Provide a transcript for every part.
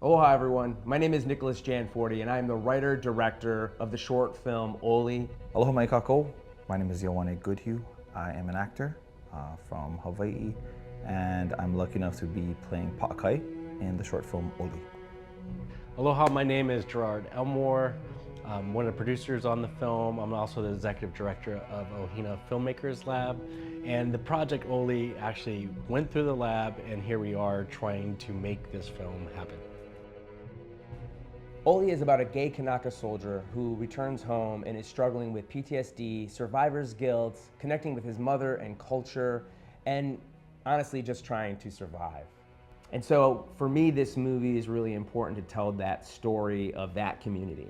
Aloha everyone, my name is Nicholas Janforty and I am the writer-director of the short film ʻOhina. Aloha mai kākou. My name is Ioane Goodhue. I am an actor from Hawaii and I'm lucky enough to be playing Buckley in the short film ʻOhina. Aloha, my name is Gerard Elmore. I'm one of the producers on the film. I'm also the executive director of ʻOhina Filmmakers Lab. And the project ʻOhina actually went through the lab and here we are trying to make this film happen. ʻOhina is about a gay Kanaka soldier who returns home and is struggling with PTSD, survivor's guilt, connecting with his mother and culture, and honestly just trying to survive. And so for me, this movie is really important to tell that story of that community.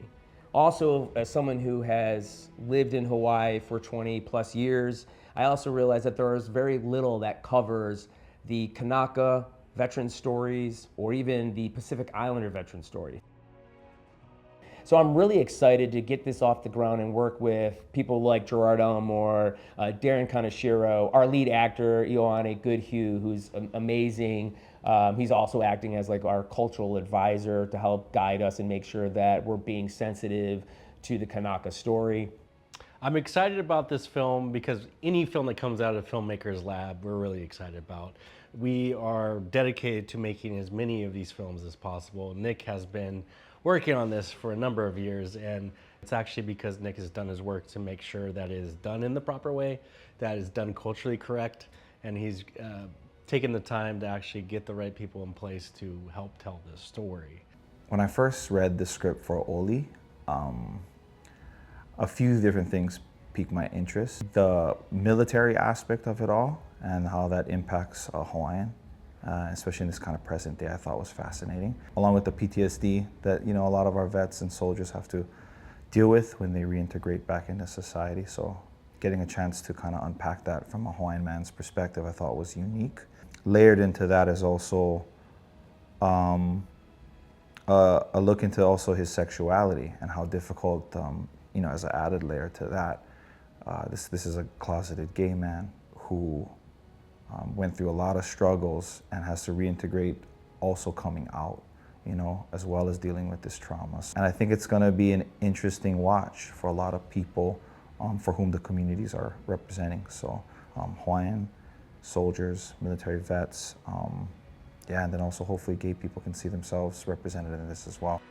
Also, as someone who has lived in Hawaii for 20 plus years, I also realize that there is very little that covers the Kanaka veteran stories or even the Pacific Islander veteran story. So I'm really excited to get this off the ground and work with people like Gerard Elmore, Darren Kaneshiro, our lead actor, Ioane Goodhue, who's amazing. He's also acting as like our cultural advisor to help guide us and make sure that we're being sensitive to the Kanaka story. I'm excited about this film because any film that comes out of Filmmakers Lab, we're really excited about. We are dedicated to making as many of these films as possible. Nick has been working on this for a number of years, and it's actually because Nick has done his work to make sure that it is done in the proper way, that is done culturally correct, and he's taken the time to actually get the right people in place to help tell this story. When I first read the script for ʻOhina, a few different things piqued my interest. The military aspect of it all and how that impacts a Hawaiian. Especially in this kind of present day, I thought was fascinating. Along with the PTSD that a lot of our vets and soldiers have to deal with when they reintegrate back into society. So getting a chance to kind of unpack that from a Hawaiian man's perspective, I thought was unique. Layered into that is also a look into also his sexuality and how difficult, as an added layer to that, this is a closeted gay man who went through a lot of struggles and has to reintegrate also coming out, as well as dealing with this trauma. And I think it's gonna be an interesting watch for a lot of people for whom the communities are representing. So Hawaiian soldiers, military vets, and then also hopefully gay people can see themselves represented in this as well.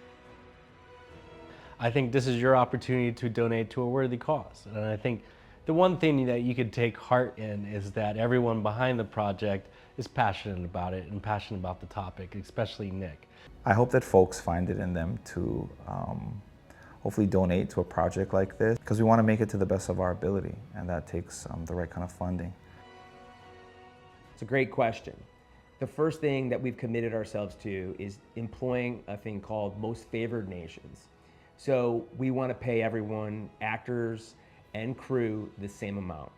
I think this is your opportunity to donate to a worthy cause. And I think the one thing that you could take heart in is that everyone behind the project is passionate about it and passionate about the topic, especially Nick. I hope that folks find it in them to hopefully donate to a project like this, because we want to make it to the best of our ability, and that takes the right kind of funding. It's a great question. The first thing that we've committed ourselves to is employing a thing called most favored nations. So we want to pay everyone, actors and crew, the same amount.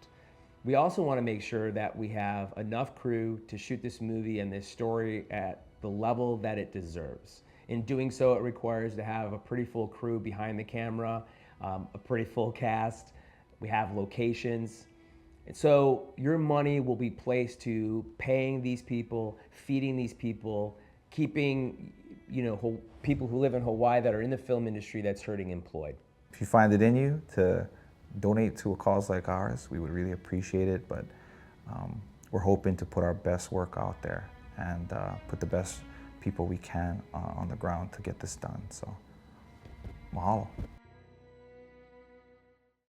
We also want to make sure that we have enough crew to shoot this movie and this story at the level that it deserves. In doing so, it requires to have a pretty full crew behind the camera, a pretty full cast. We have locations. And so your money will be placed to paying these people, feeding these people, keeping people who live in Hawaii that are in the film industry that's hurting employed. If you find it in you to donate to a cause like ours, we would really appreciate it, but we're hoping to put our best work out there and put the best people we can on the ground to get this done. So, mahalo.